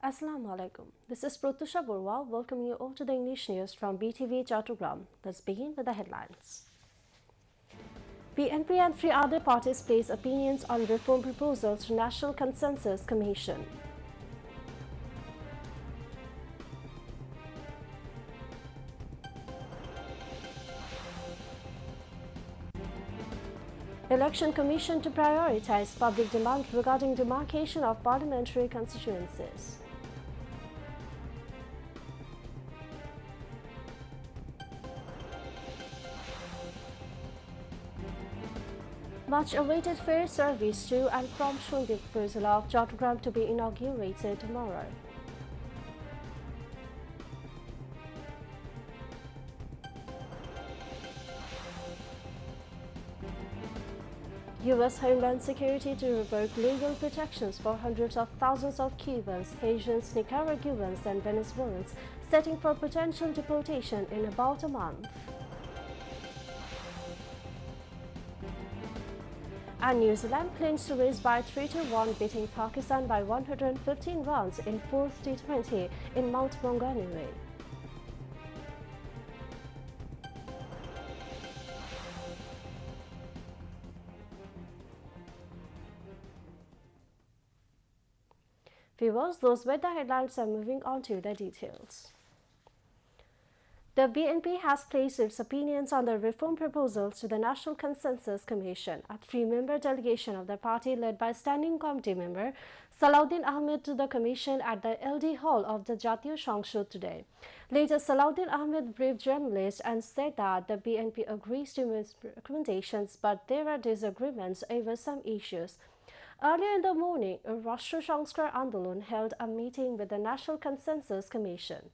Assalamu alaikum. This is Pratusha Burwa welcoming you all to the English news from BTV Chattogram. Let's begin with the headlines. BNP and three other parties place opinions on reform proposals to National Consensus Commission. Election Commission to prioritize public demand regarding demarcation of parliamentary constituencies. Much awaited ferry service to and from Shongbad Peninsula of Chattogram to be inaugurated tomorrow. U.S. Homeland Security to revoke legal protections for hundreds of thousands of Cubans, Haitians, Nicaraguans and Venezuelans, setting for potential deportation in about a month. And New Zealand claims to race by 3-1, beating Pakistan by 115 runs in 4th T20 in Mount Maunganui. Viewers, those were the headlines and moving on to the details. The BNP has placed its opinions on the reform proposals to the National Consensus Commission. A three-member delegation of the party led by Standing Committee member Salahuddin Ahmed to the commission at the LD Hall of the Jatiya সংসদ today. Later, Salahuddin Ahmed briefed journalists and said that the BNP agrees to its recommendations, but there are disagreements over some issues. Earlier in the morning, Rashtra Sanskar Andolon held a meeting with the National Consensus Commission.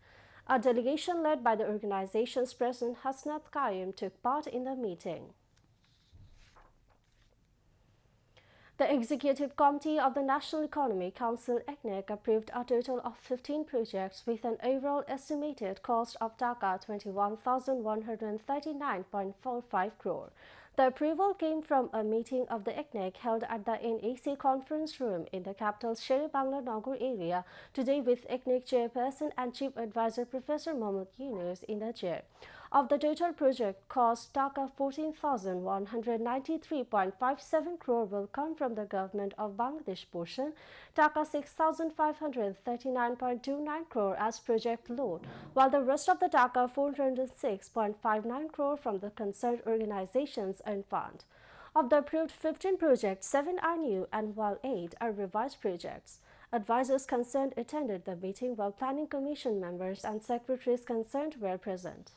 A delegation led by the organization's president Hasnat Qayyum took part in the meeting. The Executive Committee of the National Economic Council (ECNEC) approved a total of 15 projects with an overall estimated cost of Taka 21,139.45 crore. The approval came from a meeting of the ECNEC held at the NAC conference room in the capital's Shere Bangla Nagar area today with ECNEC chairperson and chief advisor Professor Mohammad Yunus in the chair. Of the total project cost, Taka 14,193.57 crore will come from the government of Bangladesh portion, Taka 6,539.29 crore as project loan, while the rest of the Taka 406.59 crore from the concerned organizations and fund. Of the approved 15 projects, 7 are new and while 8 are revised projects. Advisors concerned attended the meeting while Planning Commission members and secretaries concerned were present.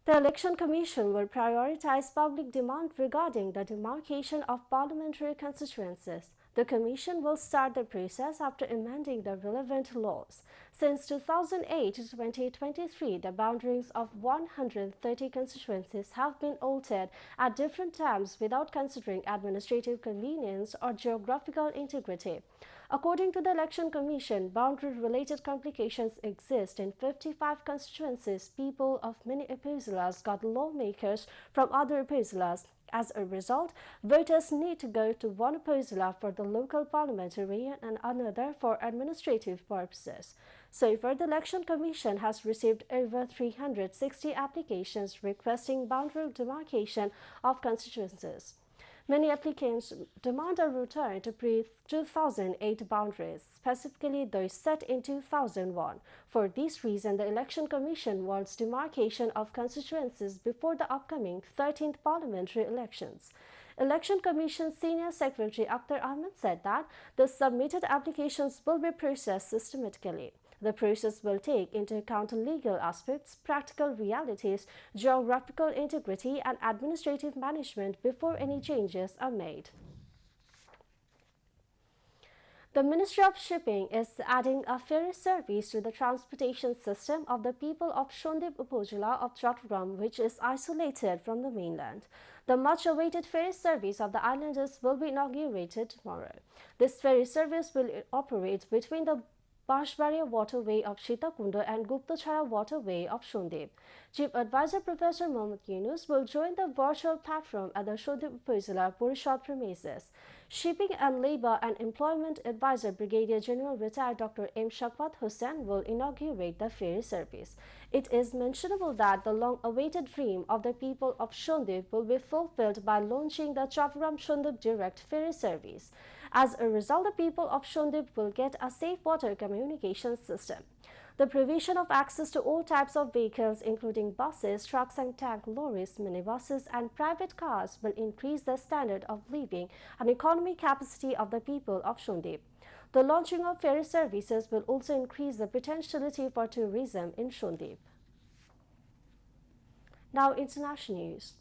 The Election Commission will prioritize public demand regarding the demarcation of parliamentary constituencies. The Commission will start the process after amending the relevant laws. Since 2008 to 2023, the boundaries of 130 constituencies have been altered at different times without considering administrative convenience or geographical integrity. According to the Election Commission, boundary-related complications exist in 55 constituencies. People of many upazilas got lawmakers from other upazilas. As a result, voters need to go to one upazila for the local parliamentary and another for administrative purposes. So far, the Election Commission has received over 360 applications requesting boundary demarcation of constituencies. Many applicants demand a return to pre-2008 boundaries, specifically those set in 2001. For this reason, the Election Commission wants demarcation of constituencies before the upcoming 13th parliamentary elections. Election Commission Senior Secretary Akhtar Ahmed said that the submitted applications will be processed systematically. The process will take into account legal aspects, practical realities, geographical integrity, and administrative management before any changes are made. The Ministry of Shipping is adding a ferry service to the transportation system of the people of Shongbad Upazila of Chattogram, which is isolated from the mainland. The much-awaited ferry service of the islanders will be inaugurated tomorrow. This ferry service will operate between the Bashbaria waterway of Shitakunda and Guptachara waterway of Shondip. Chief Advisor Professor Mohammad Yunus will join the virtual platform at the Shondip Upazila Porishad premises. Shipping and Labour and Employment Advisor Brigadier General retired Dr. M. Shongbad Hussain will inaugurate the ferry service. It is mentionable that the long-awaited dream of the people of Shondip will be fulfilled by launching the Chattogram Shondip direct ferry service. As a result, the people of Shondip will get a safe water communication system. The provision of access to all types of vehicles, including buses, trucks and tank lorries, minibuses and private cars, will increase the standard of living and economic capacity of the people of Shondip. The launching of ferry services will also increase the potentiality for tourism in Shondip. Now, international news.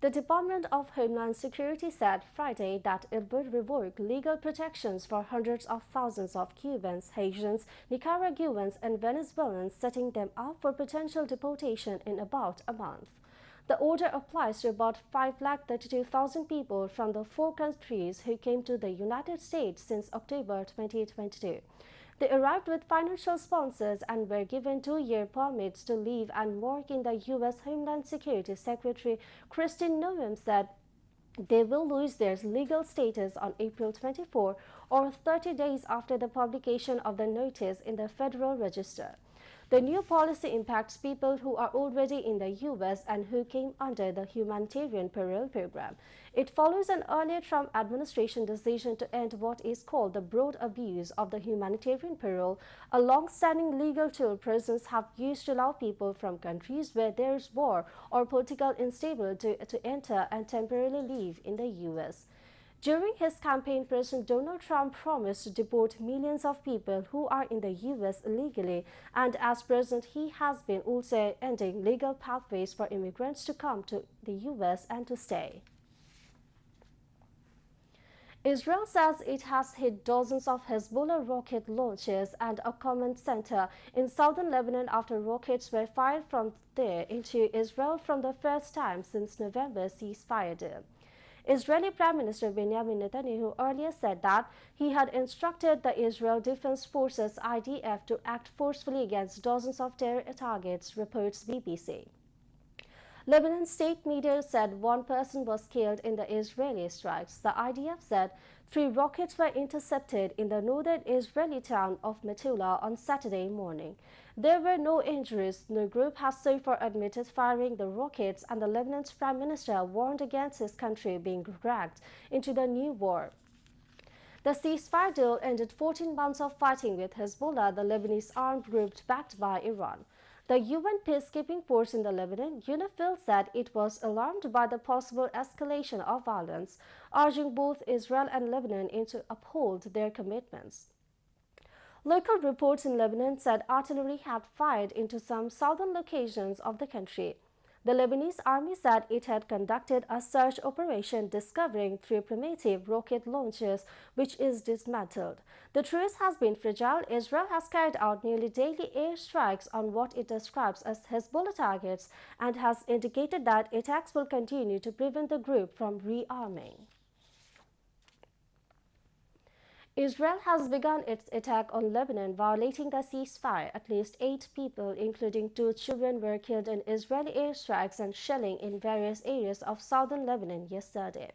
The Department of Homeland Security said Friday that it would revoke legal protections for hundreds of thousands of Cubans, Haitians, Nicaraguans and Venezuelans, setting them up for potential deportation in about a month. The order applies to about 532,000 people from the 4 countries who came to the United States since October 2022. They arrived with financial sponsors and were given 2-year permits to live and work in the U.S. Homeland Security Secretary Kristen Noem said they will lose their legal status on April 24 or 30 days after the publication of the notice in the Federal Register. The new policy impacts people who are already in the U.S. and who came under the humanitarian parole program. It follows an earlier Trump administration decision to end what is called the broad abuse of the humanitarian parole, a long-standing legal tool prisons have used to allow people from countries where there is war or political instability to enter and temporarily live in the U.S. During his campaign, President Donald Trump promised to deport millions of people who are in the U.S. illegally, and as president, he has been also ending legal pathways for immigrants to come to the U.S. and to stay. Israel says it has hit dozens of Hezbollah rocket launches and a command center in southern Lebanon after rockets were fired from there into Israel for the first time since November's ceasefire deal. Israeli Prime Minister Benjamin Netanyahu earlier said that he had instructed the Israel Defense Forces IDF to act forcefully against dozens of terror targets, reports BBC. Lebanon state media said 1 person was killed in the Israeli strikes. The IDF said 3 rockets were intercepted in the northern Israeli town of Metula on Saturday morning. There were no injuries. No group has so far admitted firing the rockets, and the Lebanon's prime minister warned against his country being dragged into the new war. The ceasefire deal ended 14 months of fighting with Hezbollah, the Lebanese armed group backed by Iran. The UN peacekeeping force in the Lebanon, UNIFIL, said it was alarmed by the possible escalation of violence, urging both Israel and Lebanon to uphold their commitments. Local reports in Lebanon said artillery had fired into some southern locations of the country. The Lebanese army said it had conducted a search operation discovering 3 primitive rocket launchers, which is dismantled. The truce has been fragile. Israel has carried out nearly daily airstrikes on what it describes as Hezbollah targets and has indicated that attacks will continue to prevent the group from rearming. Israel has begun its attack on Lebanon, violating the ceasefire. At least 8 people, including 2 children, were killed in Israeli airstrikes and shelling in various areas of southern Lebanon yesterday.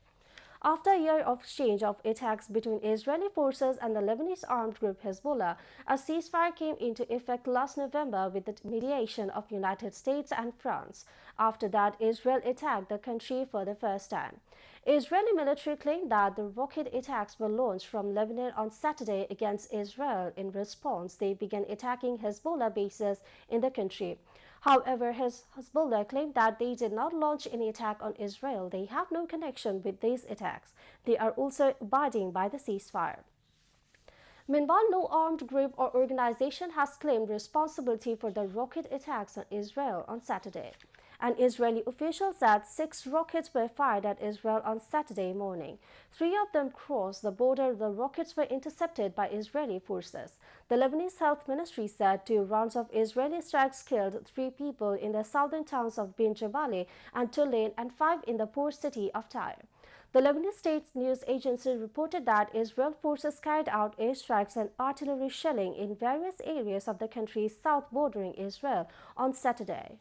After a year of exchange of attacks between Israeli forces and the Lebanese armed group Hezbollah, a ceasefire came into effect last November with the mediation of United States and France. After that, Israel attacked the country for the first time. Israeli military claimed that the rocket attacks were launched from Lebanon on Saturday against Israel. In response, they began attacking Hezbollah bases in the country. However, Hezbollah claimed that they did not launch any attack on Israel. They have no connection with these attacks. They are also abiding by the ceasefire. Meanwhile, no armed group or organization has claimed responsibility for the rocket attacks on Israel on Saturday. An Israeli official said 6 rockets were fired at Israel on Saturday morning. 3 of them crossed the border. The rockets were intercepted by Israeli forces. The Lebanese Health Ministry said 2 rounds of Israeli strikes killed 3 people in the southern towns of Bin Jabali and Tulain and 5 in the port city of Tyre. The Lebanese state news agency reported that Israel forces carried out airstrikes and artillery shelling in various areas of the country's south bordering Israel on Saturday.